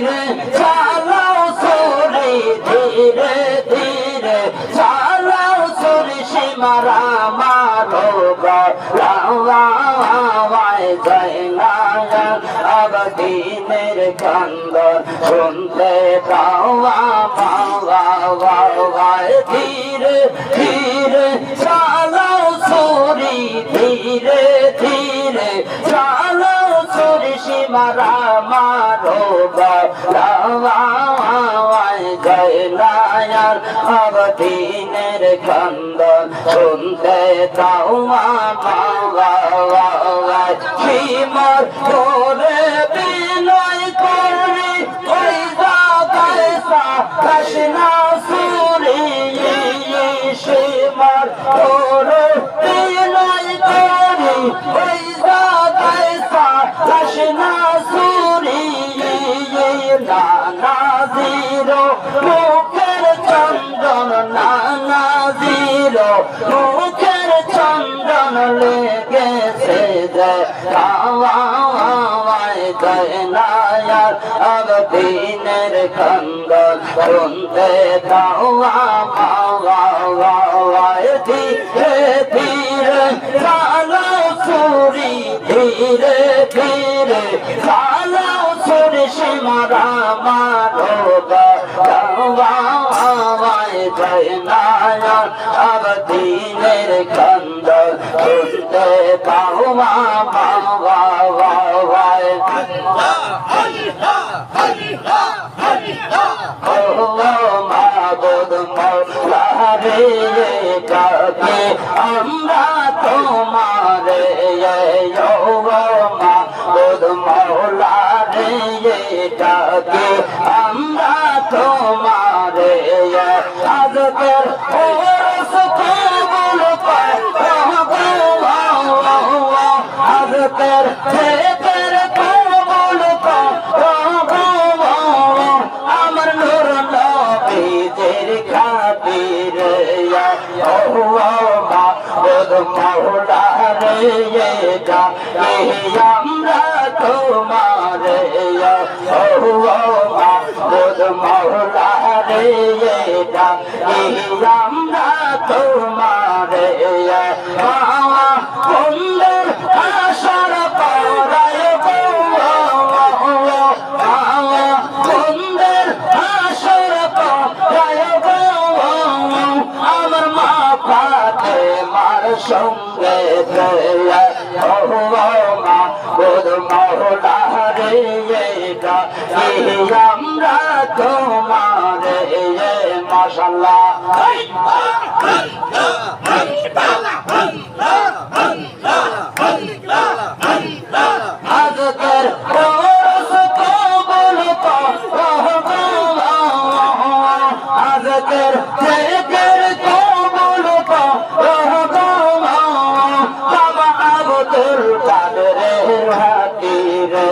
ধীরে চালাও ছুরি ধীরে ধীরে চালাও ছুরি সীমারা মারো গলাওয়ায় যায় না আবদিনের কান্দন শুনতে পাওয়ায় ধীরে ধীরে চালাও ছুরি ধীরে ধীরে চালাও ছুরি সীমারা মারো গলাওয়ায় যায় না আবদিনের কান্দন শুনতে পাওয়ায় সীমার ধরে বিনয় করি ওই জায়গায় কাশনা সুরি সীমার ধরে বিনয় করি ওই জায়গায় কাশনা সুরি নানাজির মুখের চন্দন নানাজির মুখের চন্দন লেগেছে যায় নায়ার আবদিনের কান্দন শুনতে পাওয়ায় ধীরে ধীরে চালাও ছুরি ধীরে ধীরে চালাও ছুরি সীমারা মারো গলাওয়ায় যায় নায়ার আবদিনের কান্দন শুনতে পাওয়ায় মাবুদ মওলা রে ডাকে আমরা তোমারে মাবুদ মওলা রে ডাকে আমরা তোমারে আজকের ওরস কবুল কর আজকের থেকের কবুল কর আমার নূর নবীদের খাতিরে মাবুদ মওলা রে ডাকে আমরা তোমারে মাবুদ মওলা রে ডাকে আমরা তোমারে কুন্দর আশার পরায় কুন্দর আশার পরায় আমার মা পাতে মার সঙ্গে মাবুদ মওলা রে ডাকে আমরা তোমারে মাশাআল্লাহ আজকের ওরস কবুল কর আজকের থেকের কবুল কর বাবা আব্দুল কাদের হাতিরে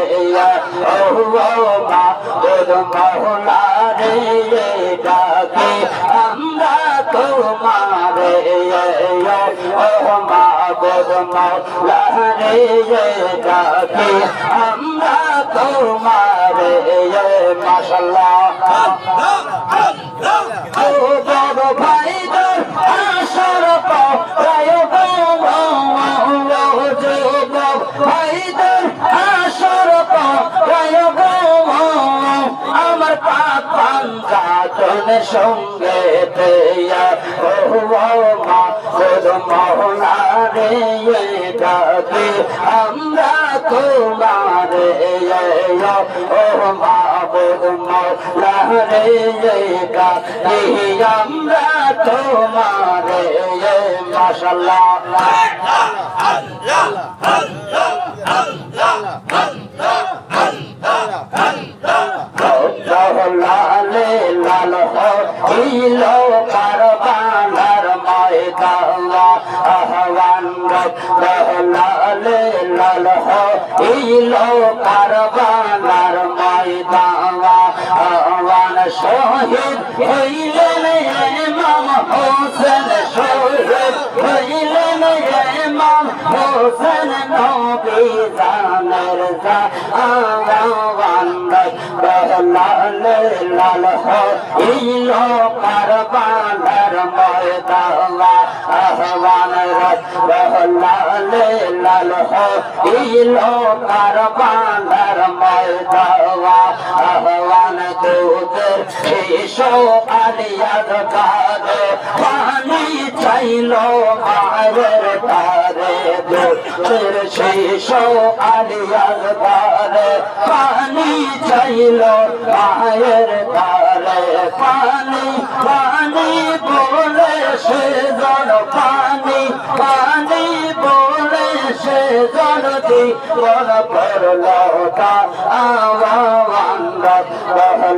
মাবুদ মওলা রে ডাকে আমরা তোমারে মাবুদ মওলা রে ডাকে আমরা তোমারে মাশাআল্লাহ ও বড় ভাইদের আশার পরায় ভাইদের আশার পরায় আমার পাক পাঞ্জাতনের সঙ্গে মাবুদ মওলা রে ডাকে আমরা তোমারে মাবুদ মওলা রে ডাকে আমরা তোমারে মাশাআল্লাহ লালে লাল হইলো কারবালার ময়দান আহ্বান লালে লাল হইলো কারবালার ময়দান আহ্বান শহীদ হইলেন ইমাম হোসেন শহীদ হইলেন ইমাম হোসেন নবী জানের জান লালে লাল হইলো কারবালার ময়দান আহ্বান লালে লাল হইলো কারবালার ময়দান আহ্বান তোদের এসো আলিয়ার কারে পানি চাইলো মায়ের তারে তোদের এসো আলিয়ার কারে পানি চাইলো মায়ের তারে পানি পানি বলে সে জন পানি পানি বলে সে জন জীবন করলো তা আওয়ান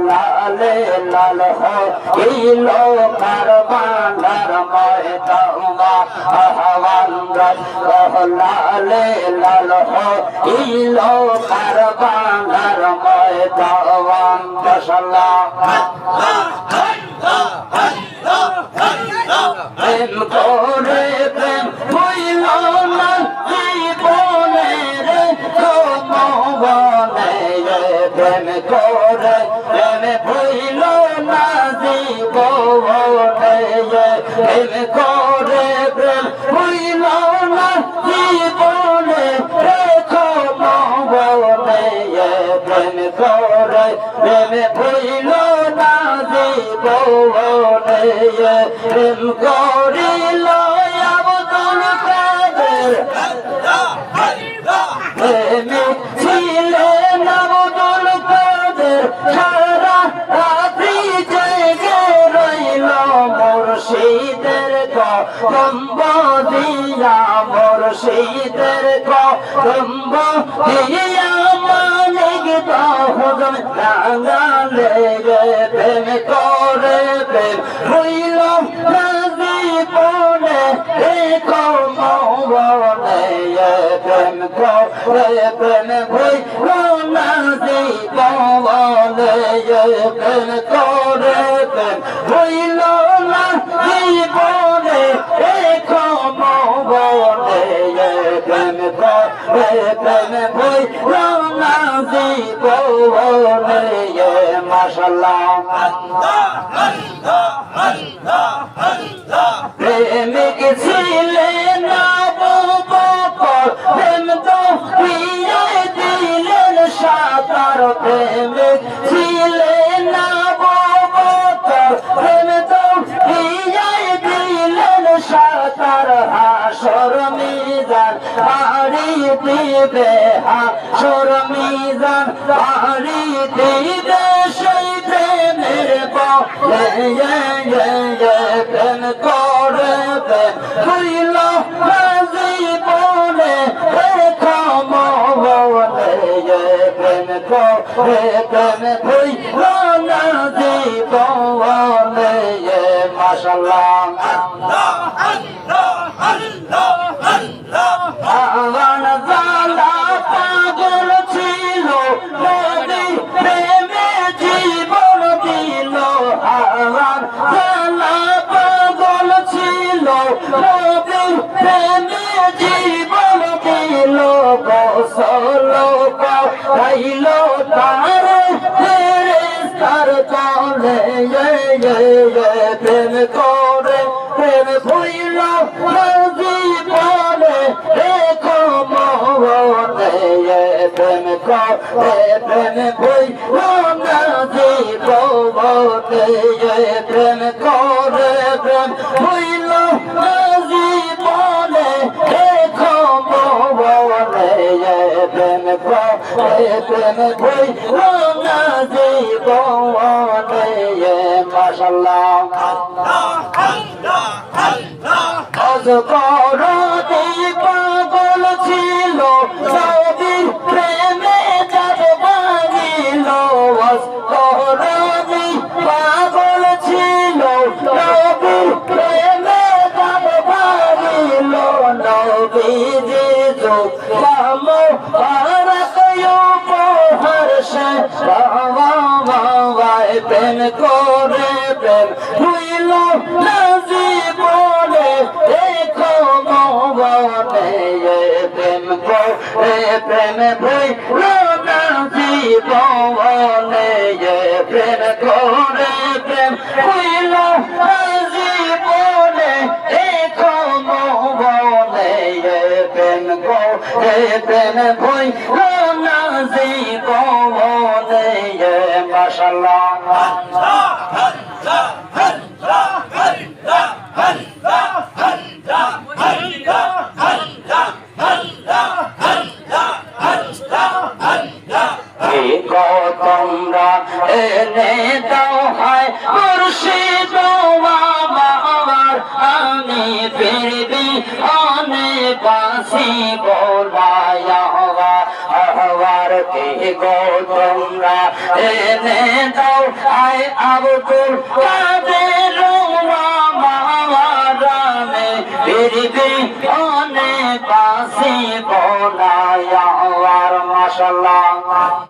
লালে লাল হইলো কারবালার ময়দান আহ্বান লালে লাল হইলো কারবালার ময়দান মাশাআল্লাহ প্রেম করে প্রেম হইল না জীবনে রে মনে প্রেম করে প্রেম হইল না জীবনে প্রেম করে প্রেম হইল না জীবনে রেখো মনে প্রেম করে প্রেম হইল না জীবনে প্রেম করিল আব্দুল কাদের প্রেমে ছিলেন আব্দুল কাদের সারা রাত্রি জেগে রইল মুর্শিদের কদম্ব দিয়া মুর্শিদের কদম্ব দিয়া মানিক দহদম রাঙালে প্রেম করে প্রেম হইল না জীবনে দেখো মনে প্রেম করে প্রেম হইল না জীবনে প্রেম করে প্রেম হইল না জীবনে দেখো মনে প্রেম করে প্রেম হইল না জীবনে মাশাআল্লাহ প্রেমিক ছিলেন আবু বকর প্রেম তো পিয়ায় দিলেন সাতার প্রেমিক ছিলেন আবু বকর প্রেম তো পিয়ায় দিলেন সাতার হাসর মিজান পাড়ি দিবে হাসর মিজান পাড়ি দিবে সেই প্রেমের বলে প্রেম করে প্রেম হইল জীবনে রেখো মনে প্রেম করে প্রেম হইল না জীবনে মাশাআল্লাহ আওয়ান জালা পাগল ছিল নবী প্রেমে জীবন দিল আওয়ান জালা পাগল ছিল নবী প্রেমে জীবন দিল গোসল পাইল তারে ফেরেশতার তলে প্রেম করে প্রেম হইল জীবনে দেখো মনে প্রেম করে প্রেম হইল না জীবনে প্রেম করে প্রেম হইল না জীবনে দেখো মনে প্রেম করে প্রেম হইল না জীবনে মাশাআল্লাহ অজগর পাগল ছিল নবীর প্রেমে যাব বানিল অজগর পাগল ছিল নবীর প্রেমে যাব বানিল নবীজি যোগ কাম উপহার সে প্রেম করে প্রেম হইল না জীবনে দেখো মনে প্রেম করে প্রেম হইল না জীবনে প্রেম করে প্রেম হইল জীবনে দেখো মনে প্রেম করে প্রেম হইল না জীবনে মাশাআল্লাহ তোমরা এনে দাও হায় মুর্শিদ আমার আমি ফিরবি অনেক বাসি বলায়া আহবার কে গো তোমরা এনে দাও হায় আব্দুল কাদের আমার আমি ফিরবি অনেক বাসি বলায়া মাশাআল্লাহ